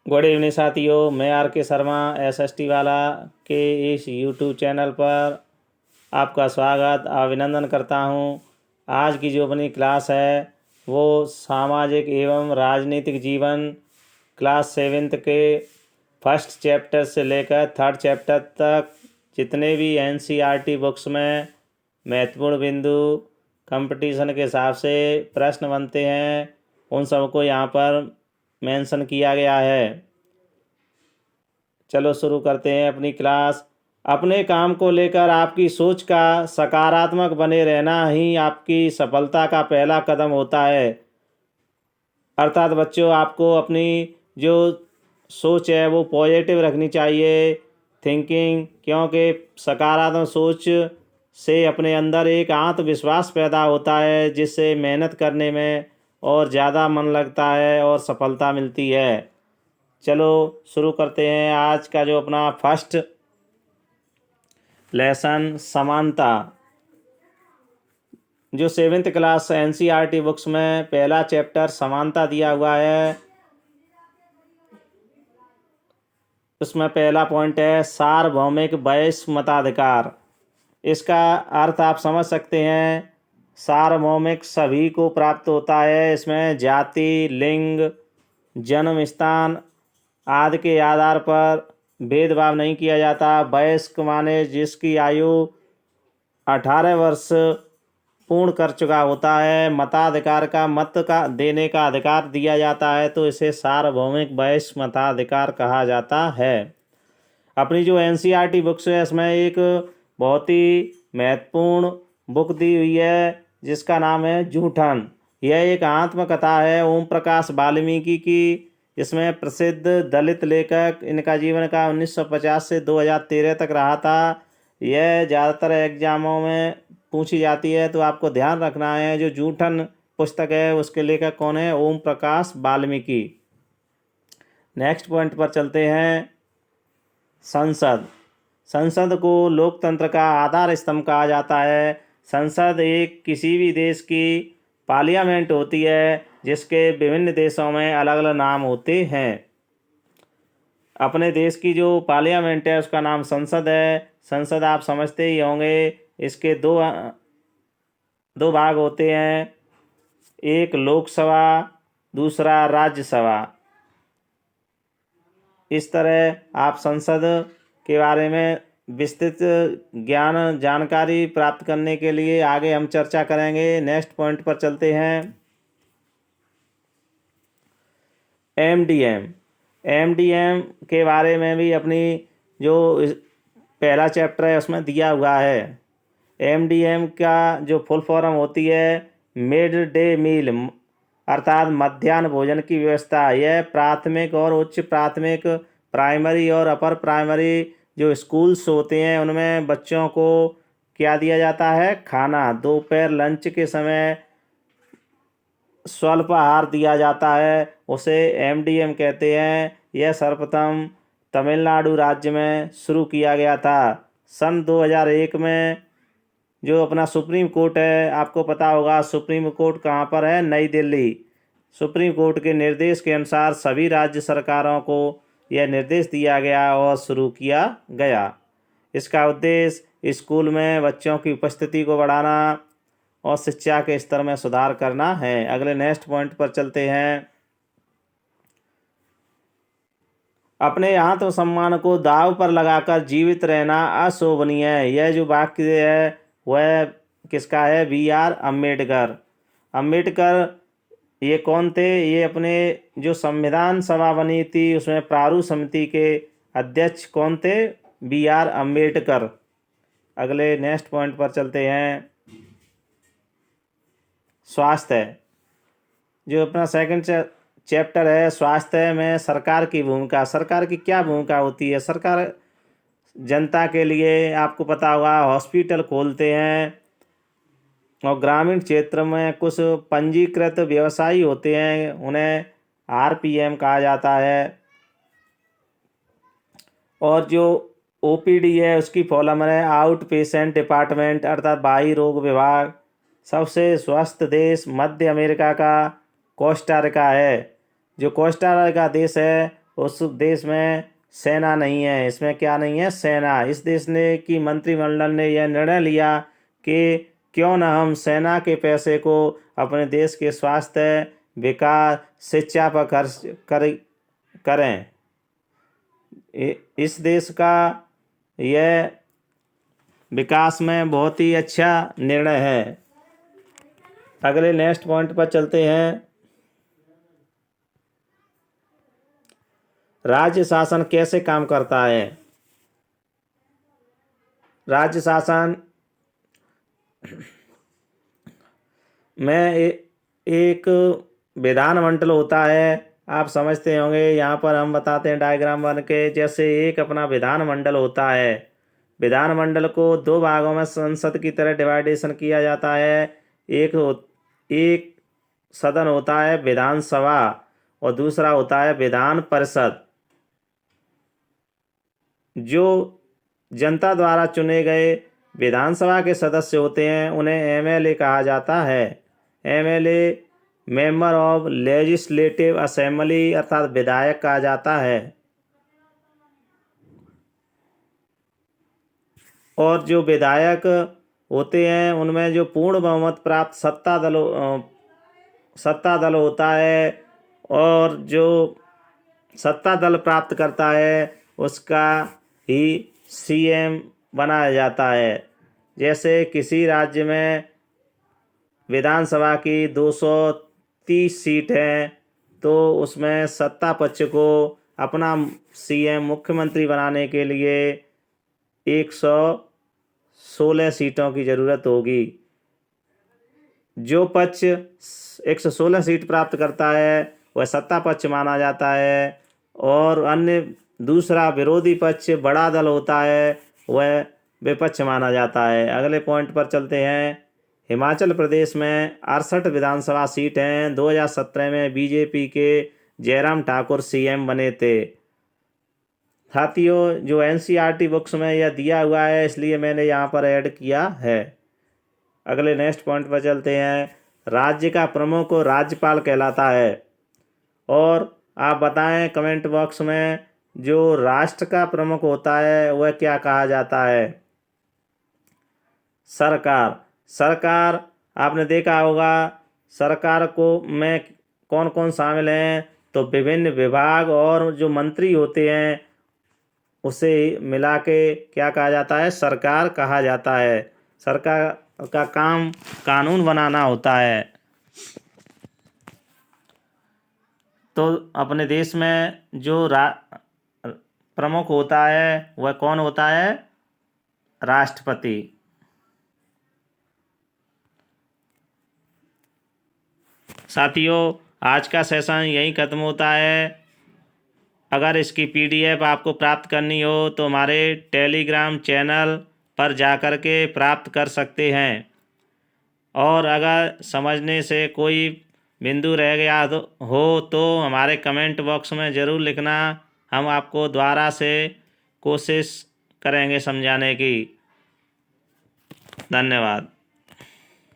Good evening साथियों, मैं are के शर्मा एसएसटी वाला के इस यूट्यूब चैनल पर आपका स्वागत अभिनंदन करता हूं। आज की जो अपनी क्लास है वो सामाजिक एवं राजनीतिक जीवन क्लास 7th के फर्स्ट चैप्टर से लेकर थर्ड चैप्टर तक जितने भी एनसीईआरटी बुक्स में महत्वपूर्ण बिंदु कंपटीशन के हिसाब से प्रश्न बनते हैं उन सबको यहाँ पर मेंशन किया गया है। चलो शुरू करते हैं अपनी क्लास। अपने काम को लेकर आपकी सोच का सकारात्मक बने रहना ही आपकी सफलता का पहला कदम होता है। अर्थात बच्चों, आपको अपनी जो सोच है वो पॉजिटिव रखनी चाहिए, थिंकिंग, क्योंकि सकारात्मक सोच से अपने अंदर एक आत्मविश्वास पैदा होता है जिससे मेहनत करने में और ज़्यादा मन लगता है और सफलता मिलती है। चलो शुरू करते हैं आज का जो अपना फर्स्ट लेसन समानता। जो 7th क्लास एनसीईआरटी बुक्स में पहला चैप्टर समानता दिया हुआ है, उसमें पहला पॉइंट है सार्वभौमिक वयस्क मताधिकार। इसका अर्थ आप समझ सकते हैं। सार्वभौमिक सभी को प्राप्त होता है। इसमें जाति, लिंग, जन्म स्थान आदि के आधार पर भेदभाव नहीं किया जाता। वयस्क माने जिसकी आयु 18 वर्ष पूर्ण कर चुका होता है, मताधिकार का मत का देने का अधिकार दिया जाता है, तो इसे सार्वभौमिक वयस्क मताधिकार कहा जाता है। अपनी जो एनसीईआरटी बुक्स है इसमें एक बहुत ही महत्वपूर्ण बुक दी हुई है जिसका नाम है जूठन। यह एक आत्मकथा है ओम प्रकाश वाल्मीकि की। इसमें प्रसिद्ध दलित लेखक, इनका जीवन का 1950 से 2013 तक रहा था। यह ज़्यादातर एग्जामों में पूछी जाती है, तो आपको ध्यान रखना है जो जूठन पुस्तक है उसके लेखक कौन है, ओम प्रकाश वाल्मीकि। नेक्स्ट पॉइंट पर चलते हैं। संसद। संसद को लोकतंत्र का आधार स्तंभ कहा जाता है। संसद एक किसी भी देश की पार्लियामेंट होती है जिसके विभिन्न देशों में अलग अलग नाम होते हैं। अपने देश की जो पार्लियामेंट है उसका नाम संसद है। संसद आप समझते ही होंगे, इसके दो भाग होते हैं, एक लोकसभा, दूसरा राज्यसभा। इस तरह आप संसद के बारे में विस्तृत जानकारी प्राप्त करने के लिए आगे हम चर्चा करेंगे। नेक्स्ट पॉइंट पर चलते हैं। एमडीएम। एमडीएम के बारे में भी अपनी जो पहला चैप्टर है उसमें दिया हुआ है। एमडीएम का जो फुल फॉर्म होती है मिड डे मील, अर्थात मध्याह्न भोजन की व्यवस्था। यह प्राथमिक और उच्च प्राथमिक, प्राइमरी और अपर प्राइमरी जो स्कूल्स होते हैं उनमें बच्चों को क्या दिया जाता है, खाना। दोपहर लंच के समय स्वल्प आहार दिया जाता है, उसे एमडीएम कहते हैं। यह सर्वप्रथम तमिलनाडु राज्य में शुरू किया गया था। सन 2001 में जो अपना सुप्रीम कोर्ट है, आपको पता होगा सुप्रीम कोर्ट कहाँ पर है, नई दिल्ली। सुप्रीम कोर्ट के निर्देश के अनुसार सभी राज्य सरकारों को यह निर्देश दिया गया और शुरू किया गया। इसका उद्देश्य स्कूल में बच्चों की उपस्थिति को बढ़ाना और शिक्षा के स्तर में सुधार करना है। अगले नेक्स्ट पॉइंट पर चलते हैं। अपने आत्मसम्मान को दांव पर लगाकर जीवित रहना अशोभनीय है। यह जो वाक्य है वह किसका है, BR अम्बेडकर। अम्बेडकर ये कौन थे, ये अपने जो संविधान सभा बनी थी उसमें प्रारूप समिति के अध्यक्ष कौन थे, BR अम्बेडकर। अगले नेक्स्ट पॉइंट पर चलते हैं। स्वास्थ्य। जो अपना सेकंड चैप्टर है स्वास्थ्य में सरकार की भूमिका। सरकार की क्या भूमिका होती है, सरकार जनता के लिए आपको पता होगा हॉस्पिटल खोलते हैं, और ग्रामीण क्षेत्र में कुछ पंजीकृत व्यवसायी होते हैं उन्हें RPM कहा जाता है। और जो OPD है उसकी फॉर्म है आउट पेशेंट डिपार्टमेंट, अर्थात बाह्य रोग विभाग। सबसे स्वस्थ देश मध्य अमेरिका का कोस्टा रिका है। जो कोस्टा रिका देश है उस देश में सेना नहीं है। इसमें क्या नहीं है? सेना। इस देश ने की मंत्रिमंडल ने यह निर्णय लिया कि क्यों न हम सेना के पैसे को अपने देश के स्वास्थ्य, विकास, शिक्षा पर खर्च करें। इस देश का यह विकास में बहुत ही अच्छा निर्णय है। अगले नेक्स्ट पॉइंट पर चलते हैं। राज्य शासन कैसे काम करता है? राज्य शासन में एक विधानमंडल होता है। आप समझते होंगे, यहाँ पर हम बताते हैं डायग्राम बन के। जैसे एक अपना विधानमंडल होता है, विधानमंडल को दो भागों में संसद की तरह डिवाइडेशन किया जाता है। एक सदन होता है विधानसभा और दूसरा होता है विधान परिषद। जो जनता द्वारा चुने गए विधानसभा के सदस्य होते हैं उन्हें एमएलए कहा जाता है। MLA member of legislative assembly अर्थात विधायक कहा जाता है। और जो विधायक होते हैं उनमें जो पूर्ण बहुमत प्राप्त सत्ता दल होता है, और जो सत्ता दल प्राप्त करता है उसका ही सीएम बनाया जाता है। जैसे किसी राज्य में विधानसभा की 230 सीट हैं तो उसमें सत्ता पक्ष को अपना सीएम मुख्यमंत्री बनाने के लिए 116 सीटों की ज़रूरत होगी। जो पक्ष 116 सीट प्राप्त करता है वह सत्ता पक्ष माना जाता है, और अन्य दूसरा विरोधी पक्ष बड़ा दल होता है वह विपक्ष माना जाता है। अगले पॉइंट पर चलते हैं। हिमाचल प्रदेश में 68 विधानसभा सीट हैं। 2017 में बीजेपी के जयराम ठाकुर सीएम बने थे। साथियों, जो एनसीईआरटी बुक्स में यह दिया हुआ है इसलिए मैंने यहाँ पर ऐड किया है। अगले नेक्स्ट पॉइंट पर चलते हैं। राज्य का प्रमुख राज्यपाल कहलाता है। और आप बताएं कमेंट बॉक्स में, जो राष्ट्र का प्रमुख होता है वह क्या कहा जाता है? सरकार। सरकार आपने देखा होगा, सरकार को में कौन कौन शामिल हैं, तो विभिन्न विभाग और जो मंत्री होते हैं उसे मिला के क्या कहा जाता है? सरकार कहा जाता है। सरकार का काम कानून बनाना होता है। तो अपने देश में जो प्रमुख होता है वह कौन होता है? राष्ट्रपति। साथियों, आज का सेशन यहीं ख़त्म होता है। अगर इसकी पीडीएफ आपको प्राप्त करनी हो तो हमारे टेलीग्राम चैनल पर जाकर के प्राप्त कर सकते हैं। और अगर समझने से कोई बिंदु रह गया हो तो हमारे कमेंट बॉक्स में ज़रूर लिखना। हम आपको दोबारा से कोशिश करेंगे समझाने की। धन्यवाद।